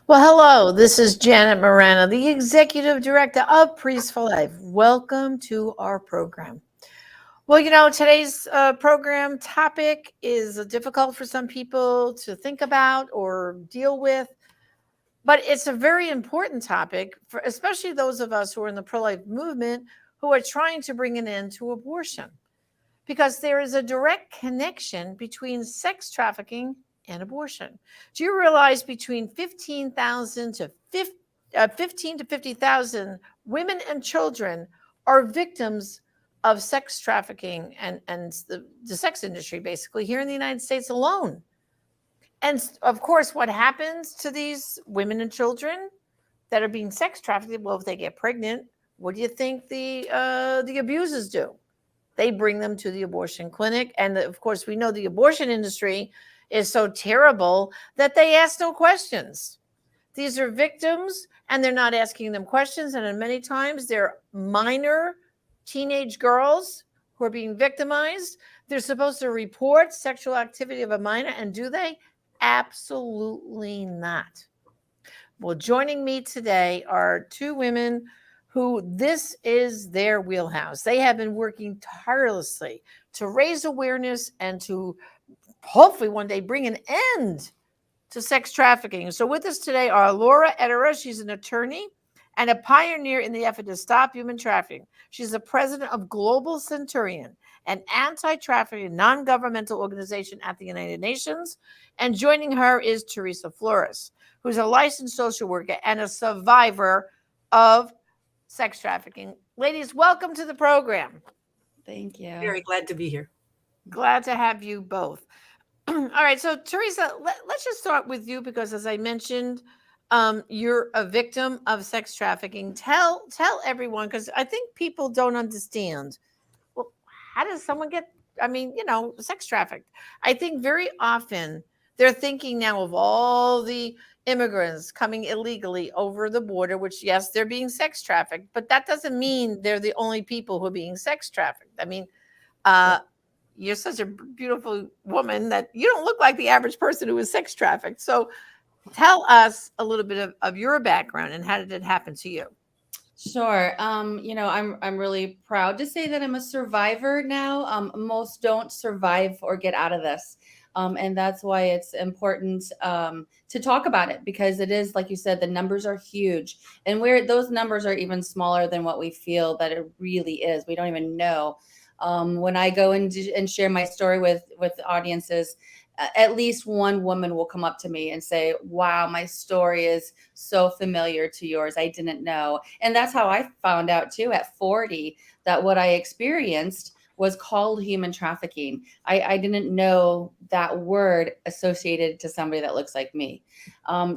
Well, hello. This is Janet Morano, the Executive Director of Priest for Life. Welcome to our program. Well, today's program topic is difficult for some people to think about or deal with, but it's a very important topic for especially those of us who are in the pro life movement who are trying to bring an end to abortion because there is a direct connection between sex trafficking and abortion. Do you realize between 15,000 to 15 to 50,000 women and children are victims of sex trafficking and the sex industry, basically, here in the United States alone? And of course, what happens to these women and children that are being sex trafficked? Well, if they get pregnant, what do you think the abusers do? They bring them to the abortion clinic. And of course, we know the abortion industry is so terrible that they ask no questions. These are victims and they're not asking them questions. And many times they're minor teenage girls who are being victimized. They're supposed to report sexual activity of a minor, and do they? Absolutely not. Well, joining me today are two women who this is their wheelhouse. They have been working tirelessly to raise awareness and to hopefully one day bring an end to sex trafficking. So with us today are Laura Ederer. She's an attorney and a pioneer in the effort to stop human trafficking. She's the president of Global Centurion, an anti-trafficking non-governmental organization at the United Nations. And joining her is Teresa Flores, who's a licensed social worker and a survivor of sex trafficking. Ladies, welcome to the program. Thank you. Very glad to be here. Glad to have you both. All right, so Teresa, let's just start with you because, as I mentioned, you're a victim of sex trafficking. Tell everyone, because I think people don't understand. Well, how does someone get? I mean, sex trafficked. I think very often they're thinking now of all the immigrants coming illegally over the border, which yes, they're being sex trafficked, but that doesn't mean they're the only people who are being sex trafficked. I mean, uh, you're such a beautiful woman that you don't look like the average person who is sex trafficked. So tell us a little bit of your background and how did it happen to you? Sure. I'm really proud to say that I'm a survivor now. Most don't survive or get out of this. And that's why it's important to talk about it, because it is, like you said, the numbers are huge. And where those numbers are even smaller than what we feel that it really is. We don't even know. When I go and share my story with audiences, at least one woman will come up to me and say, wow, my story is so familiar to yours. I didn't know. And that's how I found out too at 40 that what I experienced was called human trafficking. I didn't know that word associated to somebody that looks like me.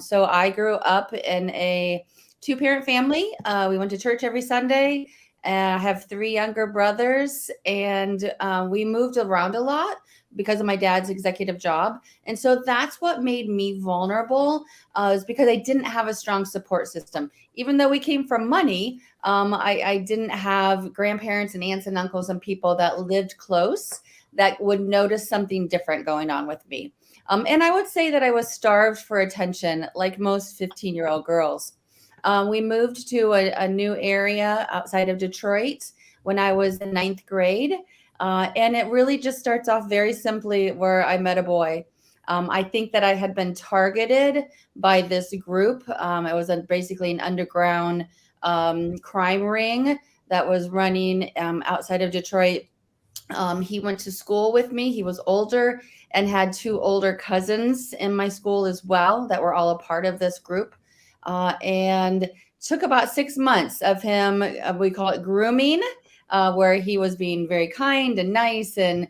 So I grew up in a two-parent family. We went to church every Sunday. I have three younger brothers, and we moved around a lot because of my dad's executive job. And so that's what made me vulnerable, is because I didn't have a strong support system. Even though we came from money, I didn't have grandparents and aunts and uncles and people that lived close that would notice something different going on with me. And I would say that I was starved for attention, like most 15-year-old girls. We moved to a new area outside of Detroit when I was in ninth grade. And it really just starts off very simply where I met a boy. I think that I had been targeted by this group. It was basically an underground crime ring that was running outside of Detroit. He went to school with me. He was older and had two older cousins in my school as well that were all a part of this group. And took about 6 months of him, we call it grooming, where he was being very kind and nice and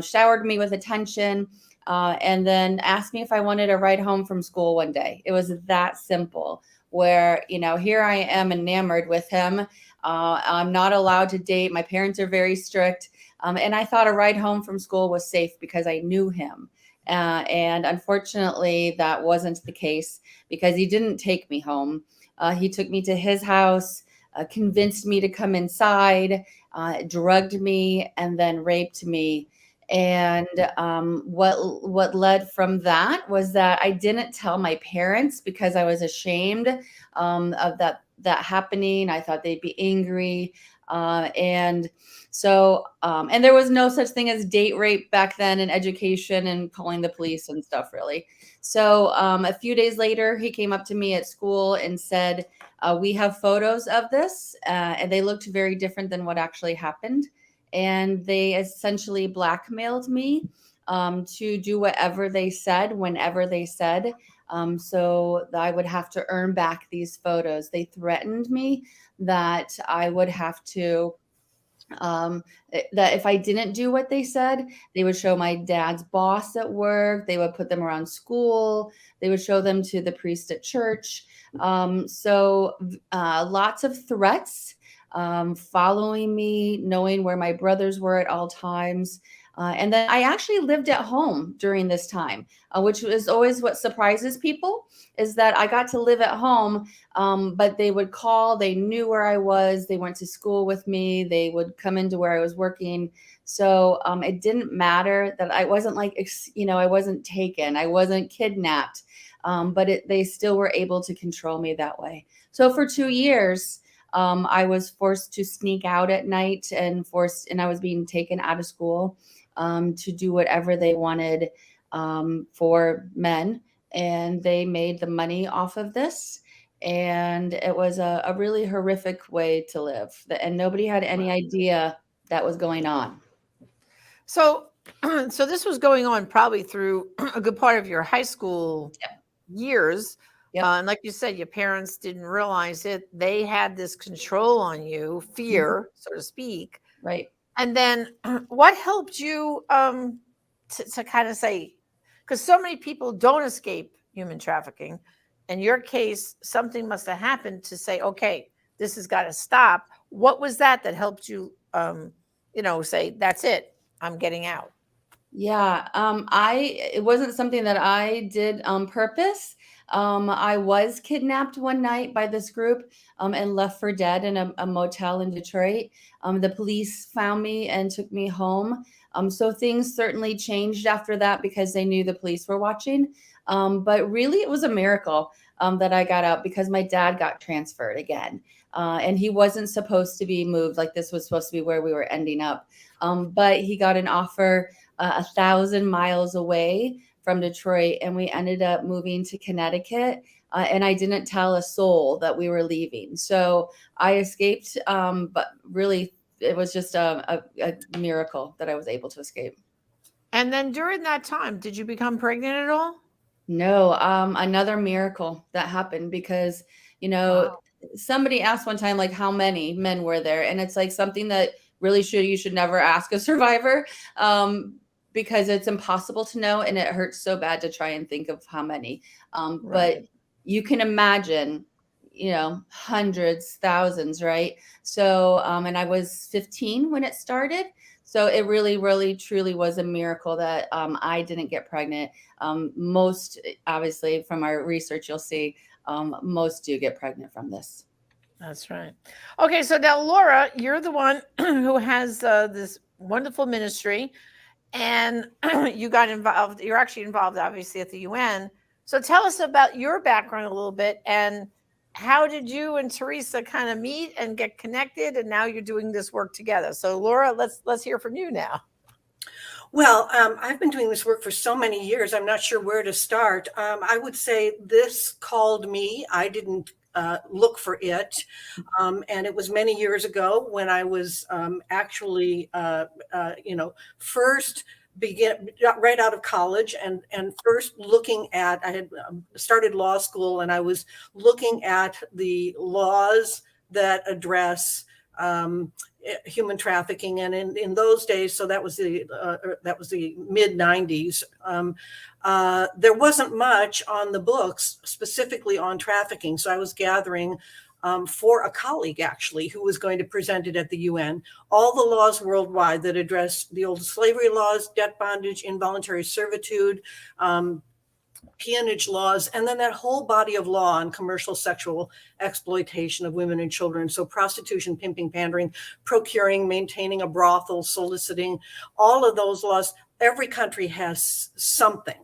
showered me with attention, and then asked me if I wanted a ride home from school one day. It was that simple, where, here I am enamored with him. I'm not allowed to date. My parents are very strict. And I thought a ride home from school was safe because I knew him. And unfortunately, that wasn't the case because he didn't take me home. He took me to his house, convinced me to come inside, drugged me, and then raped me. And what led from that was that I didn't tell my parents because I was ashamed of that happening. I thought they'd be angry, and so and there was no such thing as date rape back then in education and calling the police and stuff, really. So a few days later, he came up to me at school and said, "We have photos of this, and they looked very different than what actually happened." And they essentially blackmailed me to do whatever they said, whenever they said. So I would have to earn back these photos. They threatened me that I would have to that if I didn't do what they said, they would show my dad's boss at work. They would put them around school. They would show them to the priest at church. Lots of threats, following me, knowing where my brothers were at all times. And then I actually lived at home during this time, which is always what surprises people, is that I got to live at home, but they would call, they knew where I was, they went to school with me, they would come into where I was working. So it didn't matter that I wasn't I wasn't taken, I wasn't kidnapped, but they still were able to control me that way. So for 2 years, I was forced to sneak out at night and I was being taken out of school to do whatever they wanted for men. And they made the money off of this. And it was a really horrific way to live. And nobody had any idea that was going on. So, so this was going on probably through a good part of your high school years. Yep. And like you said, your parents didn't realize it. They had this control on you, fear, so to speak. Right. And then what helped you to kind of say, because so many people don't escape human trafficking. In your case, something must have happened to say, okay, this has got to stop. What was that helped you, say, that's it, I'm getting out? Yeah, it wasn't something that I did on purpose. I was kidnapped one night by this group and left for dead in a motel in Detroit. The police found me and took me home. So things certainly changed after that because they knew the police were watching. But really, it was a miracle that I got out because my dad got transferred again. And he wasn't supposed to be moved. Like, this was supposed to be where we were ending up. But he got an offer 1,000 miles away from Detroit, and we ended up moving to Connecticut. And I didn't tell a soul that we were leaving. So I escaped, but really, it was just a miracle that I was able to escape. And then during that time, did you become pregnant at all? No, another miracle that happened because, Wow. somebody asked one time, like, how many men were there? And it's like something that really you should never ask a survivor, because it's impossible to know. And it hurts so bad to try and think of how many. But Right. you can imagine, hundreds, thousands, right? So, and I was 15 when it started. So it really, really, truly was a miracle that I didn't get pregnant. Most, obviously, from our research, you'll see most do get pregnant from this. That's right. Okay, so now Laura, you're the one who has this wonderful ministry, and you got involved. You're actually involved, obviously, at the UN. So tell us about your background a little bit, and how did you and Teresa kind of meet and get connected, and now you're doing this work together. So Laura, let's hear from you now. Well, I've been doing this work for so many years. I'm not sure where to start. I would say this called me. I didn't look for it. And it was many years ago when I was actually, first begin right out of college and first looking at, I had started law school, and I was looking at the laws that address human trafficking. And in those days, so that was the mid 90s, there wasn't much on the books specifically on trafficking. So I was gathering for a colleague, actually, who was going to present it at the UN, all the laws worldwide that address the old slavery laws, debt bondage, involuntary servitude, peonage laws, and then that whole body of law on commercial sexual exploitation of women and children. So prostitution, pimping, pandering, procuring, maintaining a brothel, soliciting, all of those laws. every country has something.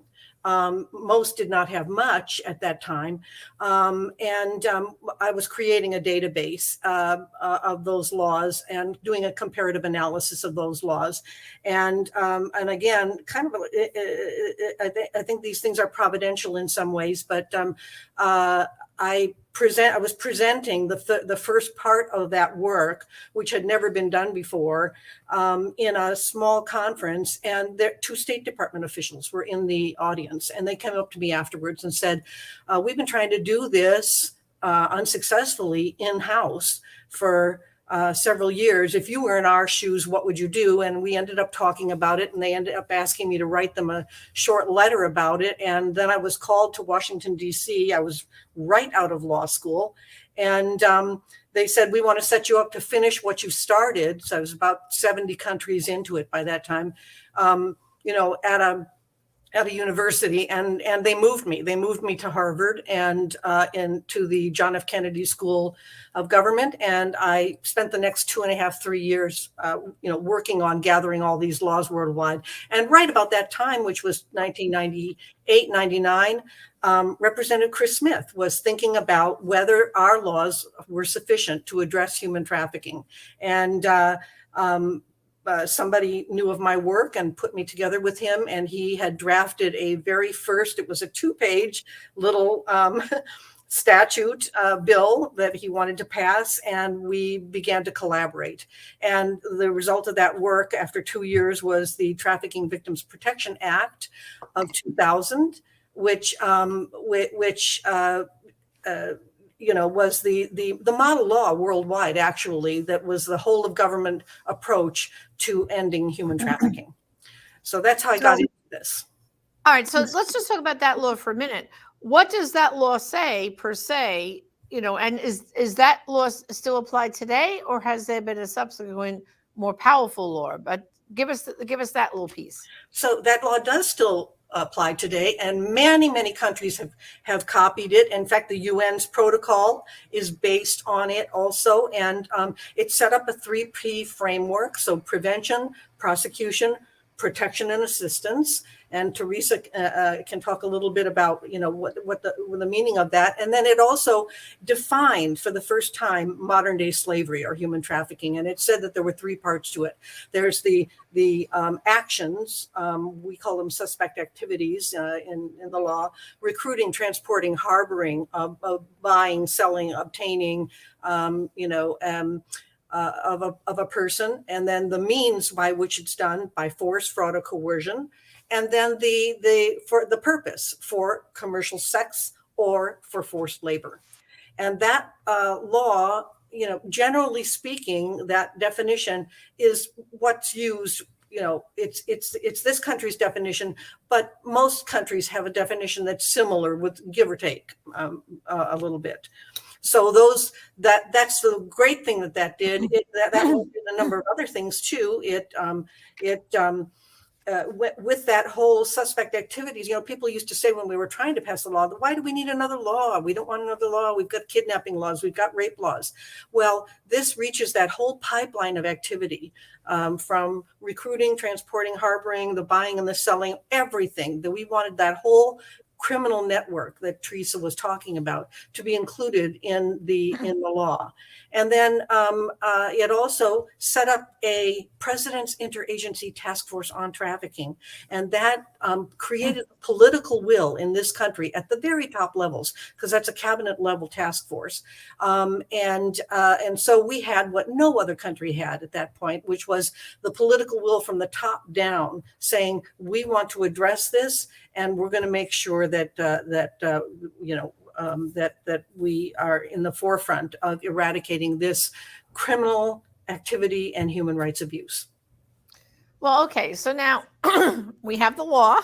Most did not have much at that time. I was creating a database of those laws and doing a comparative analysis of those laws. And again, kind of, I think these things are providential in some ways, but I was presenting the first part of that work, which had never been done before, in a small conference, and two State Department officials were in the audience, and they came up to me afterwards and said, "We've been trying to do this unsuccessfully in-house for several years. If you were in our shoes, what would you do?" And we ended up talking about it, and they ended up asking me to write them a short letter about it. And then I was called to Washington, D.C. I was right out of law school. And they said, "We want to set you up to finish what you started." So I was about 70 countries into it by that time, at a university, and they moved me. They moved me to Harvard and into the John F. Kennedy School of Government, and I spent the next 2.5, 3 years, working on gathering all these laws worldwide. And right about that time, which was 1998, 99, Representative Chris Smith was thinking about whether our laws were sufficient to address human trafficking, and somebody knew of my work and put me together with him, and he had drafted it was a 2-page little statute bill that he wanted to pass, and we began to collaborate. And the result of that work after 2 years was the Trafficking Victims Protection Act of 2000, which was the model law worldwide, actually, that was the whole of government approach to ending human trafficking. So that's how I got into this. All right, so let's just talk about that law for a minute. What does that law say per se? And is that law still applied today, or has there been a subsequent, more powerful law? But give us that little piece. So that law does still apply today, and many countries have copied it. In fact, the UN's protocol is based on it also, and it set up a 3P framework: so prevention, prosecution, protection, and assistance. And Teresa can talk a little bit about what the meaning of that. And then it also defined for the first time modern day slavery or human trafficking, and it said that there were 3 parts to it. There's the actions, we call them suspect activities in the law: recruiting, transporting, harboring, buying, selling, obtaining, of a person, and then the means by which it's done, by force, fraud, or coercion, and then for the purpose, for commercial sex or for forced labor. And that law, generally speaking, that definition is what's used. It's this country's definition, but most countries have a definition that's similar, with give or take a little bit. So that's the great thing that did. That did a number of other things too. With that whole suspect activities, people used to say when we were trying to pass the law, "Why do we need another law? We don't want another law. We've got kidnapping laws. We've got rape laws." Well, this reaches that whole pipeline of activity, from recruiting, transporting, harboring, the buying and the selling, everything that we wanted, that whole criminal network that Teresa was talking about, to be included in the law. And then it also set up a President's Interagency Task Force on Trafficking, and that created political will in this country at the very top levels, because that's a cabinet level task force. And so we had what no other country had at that point, which was the political will from the top down, saying, "We want to address this, and we're going to make sure that we are in the forefront of eradicating this criminal activity and human rights abuse." Well, okay, so now we have the law,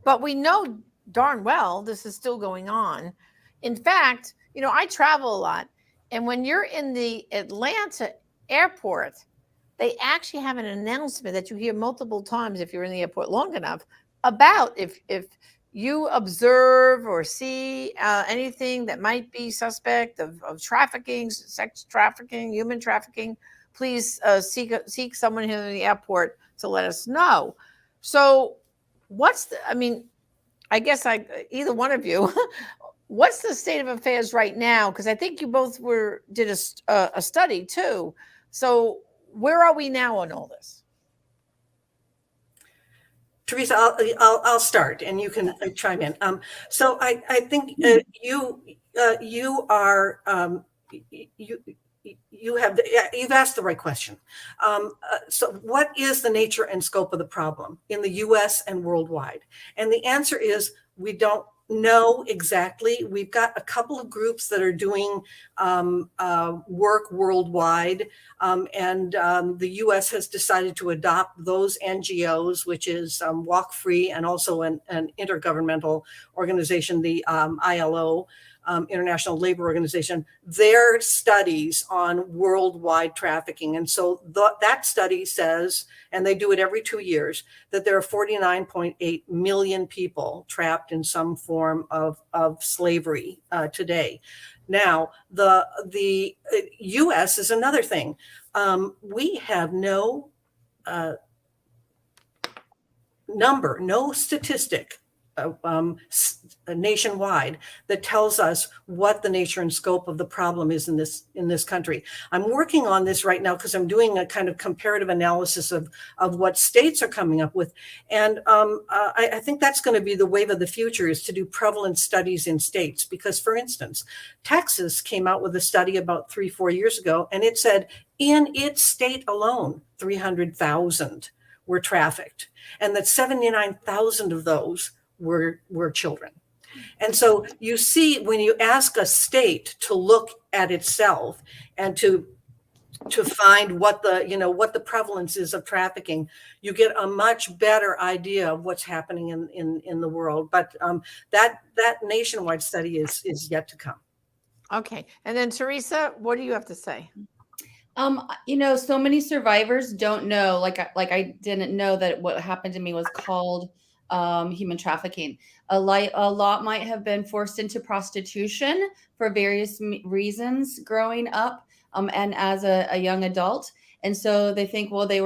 but we know darn well this is still going on. In fact, I travel a lot, and when you're in the Atlanta airport, they actually have an announcement that you hear multiple times if you're in the airport long enough, about if you observe or see anything that might be suspect of trafficking, sex trafficking, human trafficking, please seek someone here in the airport to let us know. So I mean, I guess either one of you, what's the state of affairs right now? Because I think you both did a study too. So where are we now on all this? Teresa, I'll start, and you can chime in. So I think you are you you've asked the right question. So what is the nature and scope of the problem in the U.S. and worldwide? And the answer is we don't know exactly. We've got a couple of groups that are doing work worldwide, the U.S. has decided to adopt those NGOs, which is Walk Free, and also an intergovernmental organization, the ILO, International Labor Organization, their studies on worldwide trafficking. And so that study says, and they do it every 2 years, that there are 49.8 million people trapped in some form of slavery today. Now, the U.S. is another thing. We have no number, no statistic nationwide that tells us what the nature and scope of the problem is in this country. I'm working on this right now because I'm doing a kind of comparative analysis of what states are coming up with, and I think that's going to be the wave of the future, is to do prevalence studies in states. Because, for instance, Texas came out with a study about 3-4 years ago, and it said in its state alone 300,000 were trafficked, and that 79,000 of those were children. And so you see, when you ask a state to look at itself and to find what the prevalence is of trafficking, you get a much better idea of what's happening in the world. But that nationwide study is yet to come. Okay. And then Teresa, what do you have to say? So many survivors don't know, like I didn't know that what happened to me was called human trafficking. A lot might have been forced into prostitution for various reasons growing up, and as a young adult. And so they think, well, they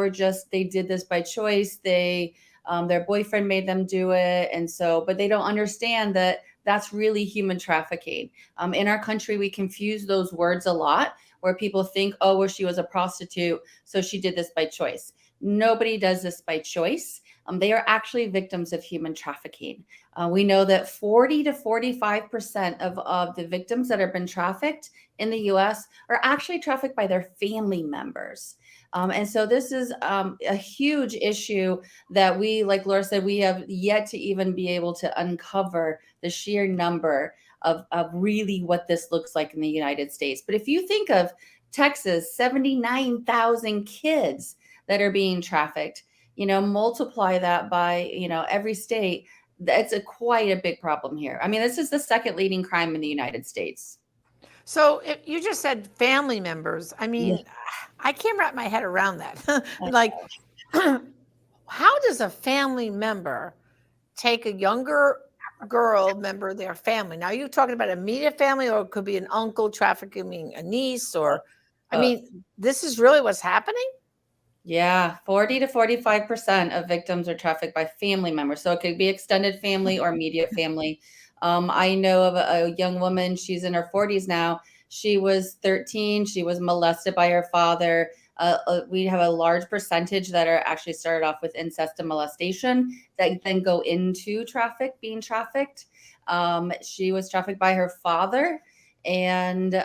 did this by choice. Their boyfriend made them do it. And so, but they don't understand that that's really human trafficking. In our country, we confuse those words a lot, where people think, oh, well, she was a prostitute, so she did this by choice. Nobody does this by choice. They are actually victims of human trafficking. We know that 40 to 45% of the victims that have been trafficked in the U.S. are actually trafficked by their family members. And so this is a huge issue that we, like Laura said, we have yet to even be able to uncover the sheer number of really what this looks like in the United States. But if you think of Texas, 79,000 kids that are being trafficked, multiply that by, every state, that's quite a big problem here. I mean, this is the second leading crime in the United States. So you just said family members. I mean, yeah. I can't wrap my head around that. Like, how does a family member take a younger girl member of their family? Now, you're talking about immediate family, or it could be an uncle trafficking a niece, or, I mean, this is really what's happening? Yeah, 40 to 45% of victims are trafficked by family members. So it could be extended family or immediate family. I know of a young woman, she's in her 40s now. She was 13. She was molested by her father. We have a large percentage that are actually started off with incest and molestation that then go into being trafficked. She was trafficked by her father, and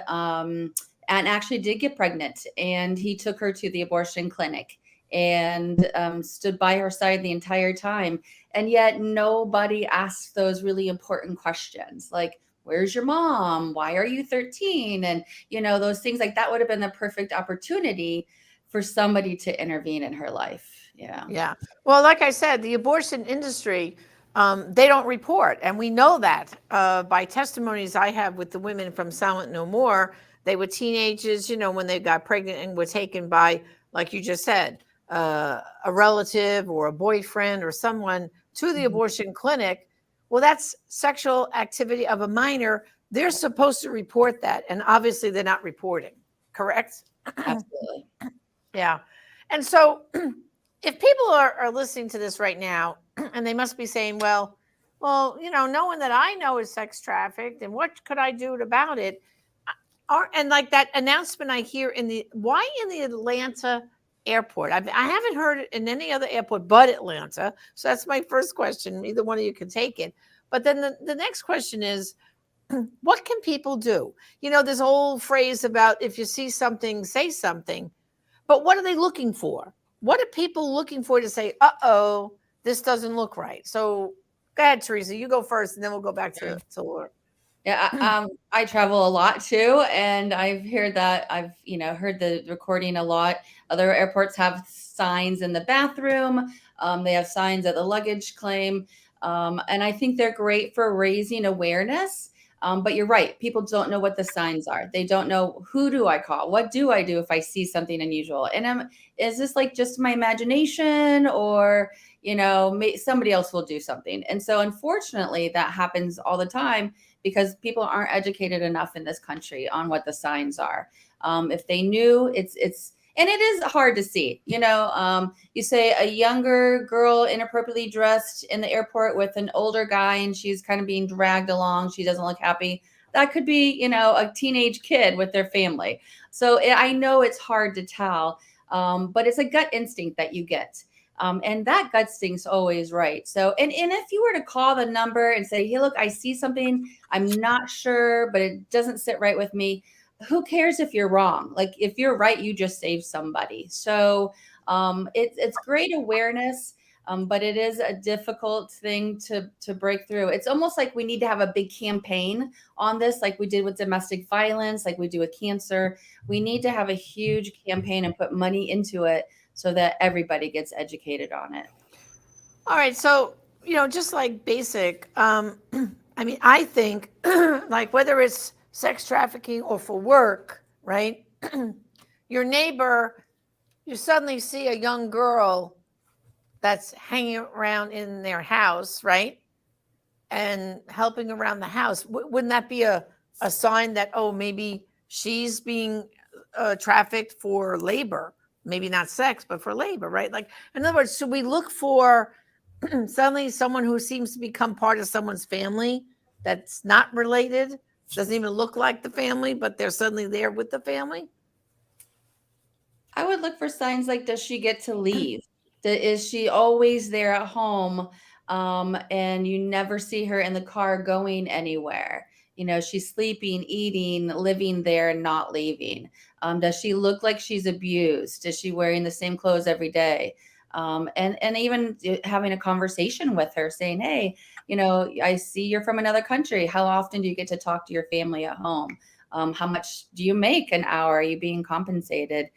actually did get pregnant, and he took her to the abortion clinic and stood by her side the entire time. And yet nobody asked those really important questions, like, where's your mom? Why are you 13? And, those things like that would have been the perfect opportunity for somebody to intervene in her life. Yeah. Yeah. Well, like I said, the abortion industry, they don't report. And we know that by testimonies I have with the women from Silent No More. They were teenagers, when they got pregnant and were taken by, like you just said, a relative or a boyfriend or someone to the abortion clinic. Well, that's sexual activity of a minor. They're supposed to report that. And obviously they're not reporting. Correct? Absolutely. Yeah. And so if people are listening to this right now, and they must be saying, well, no one that I know is sex trafficked, and what could I do about it? And like that announcement I hear why in the Atlanta airport? I haven't heard it in any other airport but Atlanta. So that's my first question. Either one of you can take it. But then the next question is, what can people do? This old phrase about if you see something, say something. But what are they looking for? What are people looking for to say, uh-oh, this doesn't look right? So go ahead, Teresa, you go first, and then we'll go back to Laura. Yeah, I travel a lot too, and I've heard that. I've heard the recording a lot. Other airports have signs in the bathroom. They have signs at the luggage claim, and I think they're great for raising awareness. But you're right; people don't know what the signs are. They don't know, who do I call? What do I do if I see something unusual? And is this like just my imagination, or somebody else will do something? And so, unfortunately, that happens all the time, because people aren't educated enough in this country on what the signs are. If they knew, and it is hard to see. You say a younger girl inappropriately dressed in the airport with an older guy, and she's kind of being dragged along. She doesn't look happy. That could be, a teenage kid with their family. So I know it's hard to tell, but it's a gut instinct that you get. And that gut instinct's always right. So, and if you were to call the number and say, hey, look, I see something, I'm not sure, but it doesn't sit right with me. Who cares if you're wrong? Like, if you're right, you just saved somebody. So it's great awareness, but it is a difficult thing to break through. It's almost like we need to have a big campaign on this, like we did with domestic violence, like we do with cancer. We need to have a huge campaign and put money into it, so that everybody gets educated on it. All right. So, just like basic, I think like whether it's sex trafficking or for work, right? Your neighbor, you suddenly see a young girl that's hanging around in their house, right? And helping around the house. Wouldn't that be a sign that, oh, maybe she's being trafficked for labor? Maybe not sex, but for labor, right? Like, in other words, should we look for suddenly someone who seems to become part of someone's family that's not related, doesn't even look like the family, but they're suddenly there with the family? I would look for signs like, does she get to leave? Is she always there at home? And you never see her in the car going anywhere. She's sleeping, eating, living there, and not leaving. Does she look like she's abused? Is she wearing the same clothes every day? And even having a conversation with her, saying, hey, I see you're from another country. How often do you get to talk to your family at home? How much do you make an hour? Are you being compensated?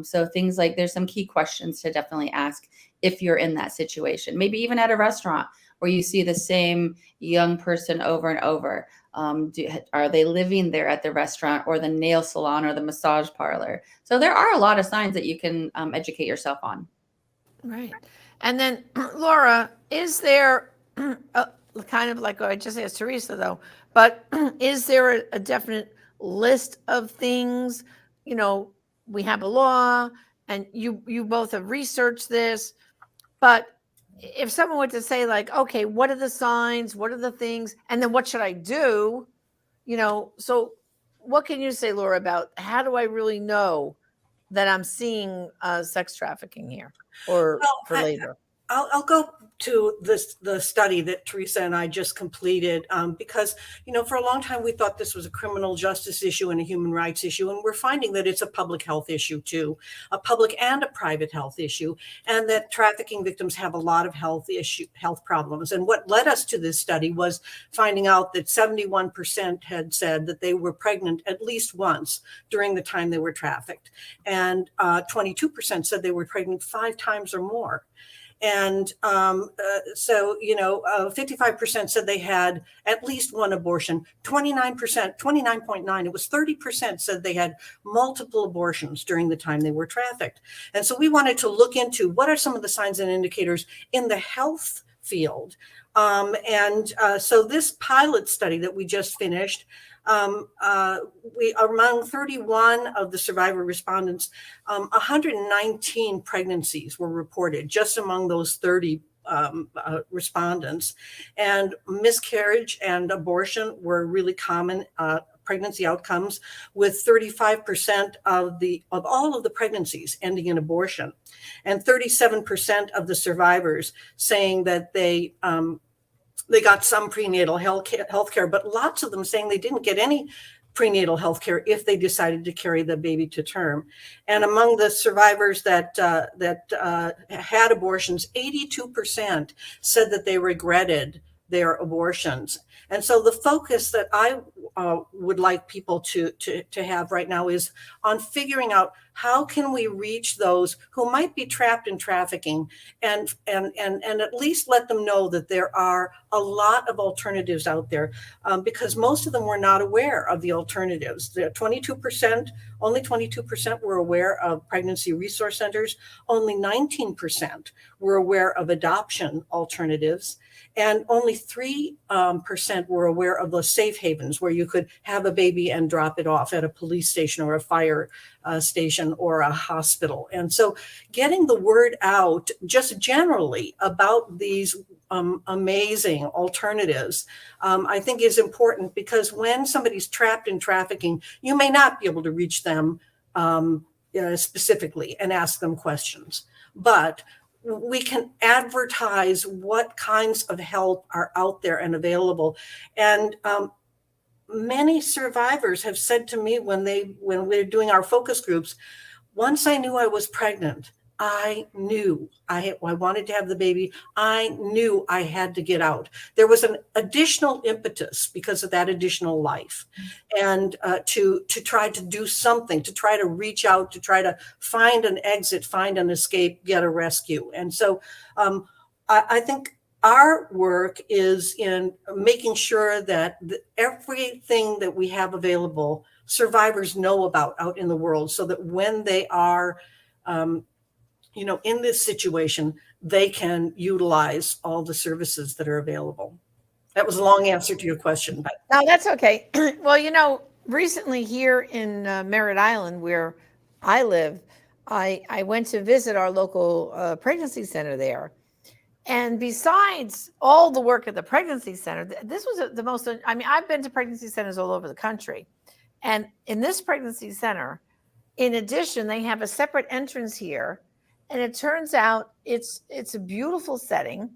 So things like, there's some key questions to definitely ask if you're in that situation. Maybe even at a restaurant where you see the same young person over and over. Are they living there at the restaurant or the nail salon or the massage parlor? So there are a lot of signs that you can educate yourself on. Right. And then, Laura, is there kind of like I just asked Teresa, though, but is there a definite list of things? We have a law, and you both have researched this, but if someone were to say, like, okay, what are the signs? What are the things? And then what should I do? So what can you say, Laura, about how do I really know that I'm seeing sex trafficking here or for labor? I'll go to the study that Teresa and I just completed, because, for a long time we thought this was a criminal justice issue and a human rights issue, and we're finding that it's a public health issue too, a public and a private health issue, and that trafficking victims have a lot of health problems. And what led us to this study was finding out that 71% had said that they were pregnant at least once during the time they were trafficked, and 22% said they were pregnant 5 times or more. And so, 55% said they had at least one abortion, 29%, 29.9, it was 30% said they had multiple abortions during the time they were trafficked. And so we wanted to look into what are some of the signs and indicators in the health field. So this pilot study that we just finished We among 31 of the survivor respondents, 119 pregnancies were reported just among those 30 respondents, and miscarriage and abortion were really common pregnancy outcomes, with 35% of all of the pregnancies ending in abortion, and 37% of the survivors saying that they got some prenatal health care, but lots of them saying they didn't get any prenatal health care if they decided to carry the baby to term. And among the survivors that had abortions, 82% said that they regretted their abortions. And so the focus that I would like people to have right now is on figuring out how can we reach those who might be trapped in trafficking, and at least let them know that there are a lot of alternatives out there, because most of them were not aware of the alternatives. The 22%, only 22% were aware of pregnancy resource centers. Only 19% were aware of adoption alternatives. And only 3% were aware of the safe havens where you could have a baby and drop it off at a police station or a fire station or a hospital. And so getting the word out just generally about these amazing alternatives, I think is important, because when somebody's trapped in trafficking, you may not be able to reach them specifically and ask them questions. But we can advertise what kinds of help are out there and available. And many survivors have said to me when we're doing our focus groups, once I knew I was pregnant, I knew I wanted to have the baby. I knew I had to get out. There was an additional impetus because of that additional life, and to try to do something, to try to reach out, to try to find an exit, find an escape, get a rescue. And so I think our work is in making sure that everything that we have available, survivors know about out in the world, so that when they are in this situation, they can utilize all the services that are available. That was a long answer to your question, but No, that's okay. Well, recently here in Merritt Island, where I live, I went to visit our local pregnancy center there. And besides all the work at the pregnancy center, this was the most, I've been to pregnancy centers all over the country. And in this pregnancy center, in addition, they have a separate entrance here. And it turns out it's a beautiful setting.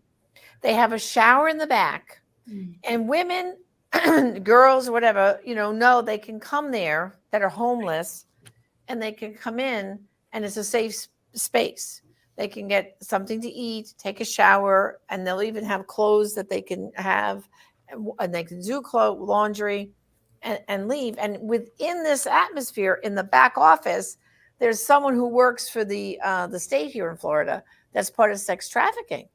They have a shower in the back, and women, girls, whatever, know they can come there that are homeless, and they can come in, and it's a safe space. They can get something to eat, take a shower, and they'll even have clothes that they can have, and they can do laundry and leave. And within this atmosphere, in the back office, there's someone who works for the state here in Florida that's part of sex trafficking.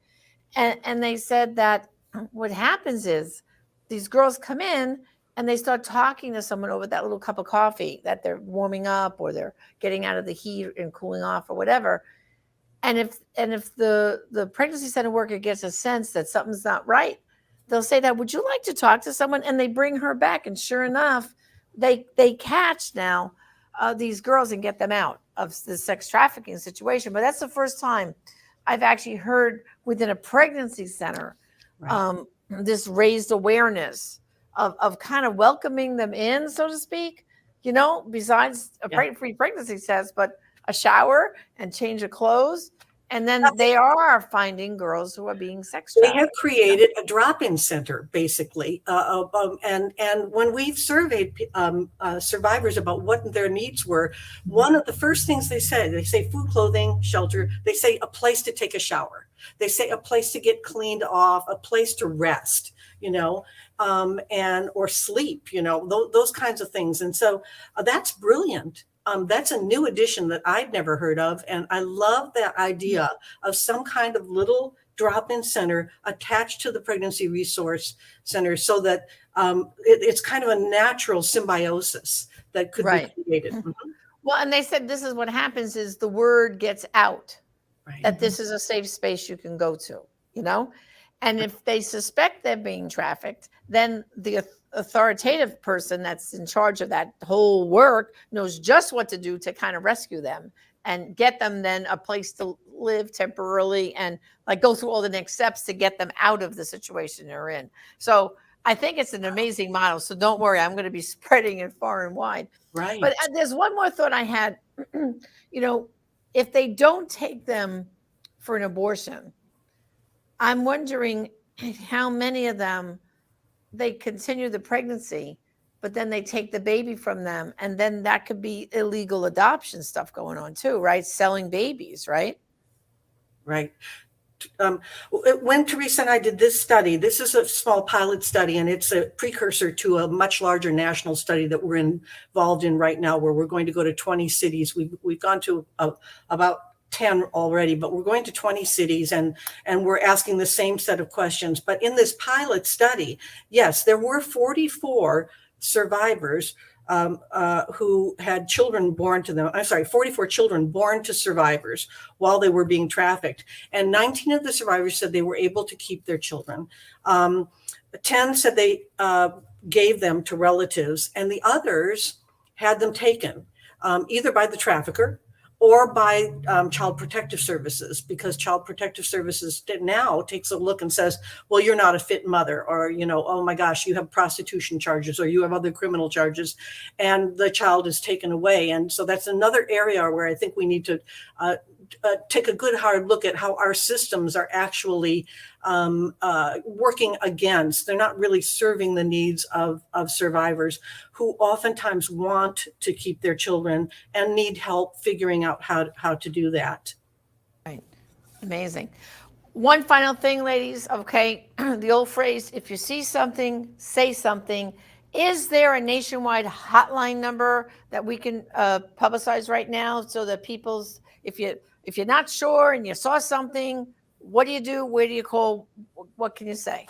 And they said that what happens is these girls come in and they start talking to someone over that little cup of coffee that they're warming up, or they're getting out of the heat and cooling off or whatever. And if the pregnancy center worker gets a sense that something's not right, they'll say that, would you like to talk to someone? And they bring her back. And sure enough, they catch now these girls and get them out of the sex trafficking situation. But that's the first time I've actually heard within a pregnancy center, right, this raised awareness of kind of welcoming them in, so to speak, besides a free pregnancy test, but a shower and change of clothes. And then they are finding girls who are being sex trafficked. They have created a drop-in center, basically. And when we've surveyed survivors about what their needs were, one of the first things they say food, clothing, shelter. They say a place to take a shower. They say a place to get cleaned off, a place to rest, or sleep, those kinds of things. And so that's brilliant. That's a new addition that I'd never heard of. And I love that idea of some kind of little drop-in center attached to the pregnancy resource center, so that it's kind of a natural symbiosis that could be created. Mm-hmm. Well, and they said this is what happens is the word gets out, that this is a safe space you can go to, And if they suspect they're being trafficked, then the authoritative person that's in charge of that whole work knows just what to do to kind of rescue them and get them then a place to live temporarily and like go through all the next steps to get them out of the situation they're in. So I think it's an amazing model. So don't worry, I'm going to be spreading it far and wide. Right. But there's one more thought I had. If they don't take them for an abortion, I'm wondering how many of them they continue the pregnancy, but then they take the baby from them, and then that could be illegal adoption stuff going on too, right? Selling babies, right? Right. When Teresa and I did this study, this is a small pilot study, and it's a precursor to a much larger national study that we're involved in right now, where we're going to go to 20 cities. We've gone to about 10 already, but we're going to 20 cities and we're asking the same set of questions. But in this pilot study, yes, there were 44 survivors who had children born to them. I'm sorry, 44 children born to survivors while they were being trafficked. And 19 of the survivors said they were able to keep their children. 10 said they gave them to relatives, and the others had them taken either by the trafficker or by Child Protective Services, because Child Protective Services now takes a look and says, well, you're not a fit mother, or, oh my gosh, you have prostitution charges, or you have other criminal charges, and the child is taken away. And so that's another area where I think we need to take a good hard look at how our systems are actually working against. They're not really serving the needs of survivors who oftentimes want to keep their children and need help figuring out how to do that. Right. Amazing. One final thing, ladies. Okay. The old phrase, if you see something, say something. Is there a nationwide hotline number that we can publicize right now so that if you're not sure and you saw something, what do you do? Where do you call? What can you say?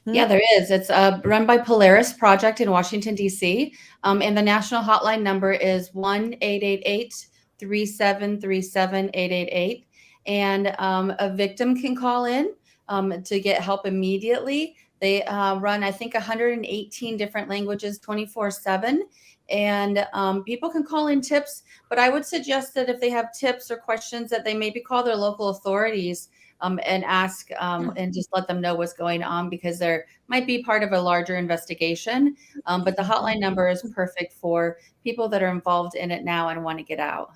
Yeah, there is. It's run by Polaris Project in Washington, D.C. And the national hotline number is 1-888-373-7888. And a victim can call in to get help immediately. They run, I think, 118 different languages, 24/7. And people can call in tips. But I would suggest that if they have tips or questions, that they maybe call their local authorities and ask and just let them know what's going on, because there might be part of a larger investigation. But the hotline number is perfect for people that are involved in it now and want to get out.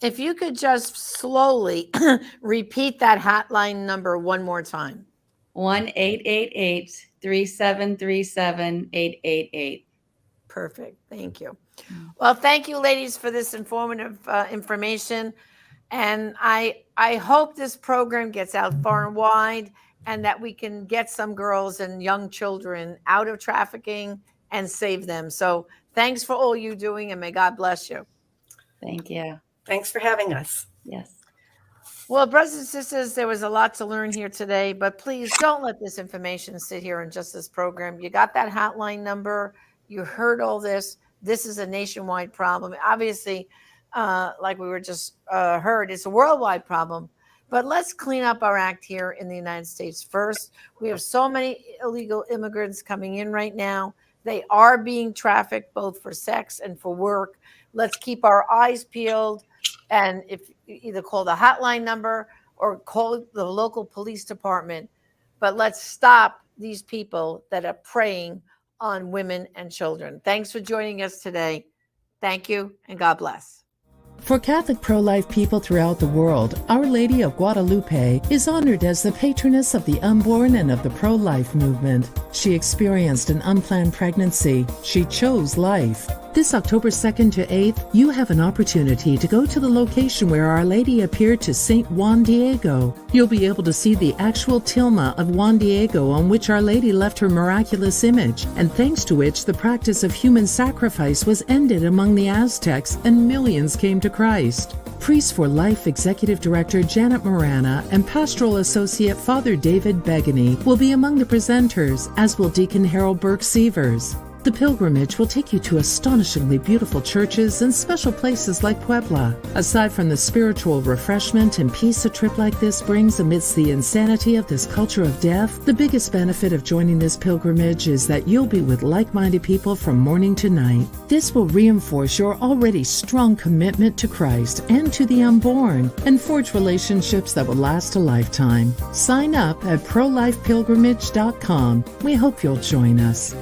If you could just slowly repeat that hotline number one more time. 1-888-373-7888. Perfect. Thank you. Well, thank you, ladies, for this informative information. And I hope this program gets out far and wide, and that we can get some girls and young children out of trafficking and save them. So thanks for all you're doing, and may God bless you. Thank you. Thanks for having us. Yes. Well, brothers and sisters, there was a lot to learn here today, but please don't let this information sit here in just this program. You got that hotline number. You heard all this. This is a nationwide problem. Obviously, like we were just heard, it's a worldwide problem. But let's clean up our act here in the United States first. We have so many illegal immigrants coming in right now. They are being trafficked both for sex and for work. Let's keep our eyes peeled. And if you either call the hotline number or call the local police department, but let's stop these people that are preying on women and children. Thanks for joining us today. Thank you, and God bless. For Catholic pro-life people throughout the world, Our Lady of Guadalupe is honored as the patroness of the unborn and of the pro-life movement. She experienced an unplanned pregnancy. She chose life. This October 2nd to 8th, you have an opportunity to go to the location where Our Lady appeared to Saint Juan Diego. You'll be able to see the actual tilma of Juan Diego on which Our Lady left her miraculous image, and thanks to which the practice of human sacrifice was ended among the Aztecs and millions came to Christ. Priests for Life Executive Director Janet Marana and Pastoral Associate Father David Begany will be among the presenters, as will Deacon Harold Burke Sievers. The pilgrimage will take you to astonishingly beautiful churches and special places like Puebla. Aside from the spiritual refreshment and peace a trip like this brings amidst the insanity of this culture of death, the biggest benefit of joining this pilgrimage is that you'll be with like-minded people from morning to night. This will reinforce your already strong commitment to Christ and to the unborn, and forge relationships that will last a lifetime. Sign up at prolifepilgrimage.com. We hope you'll join us.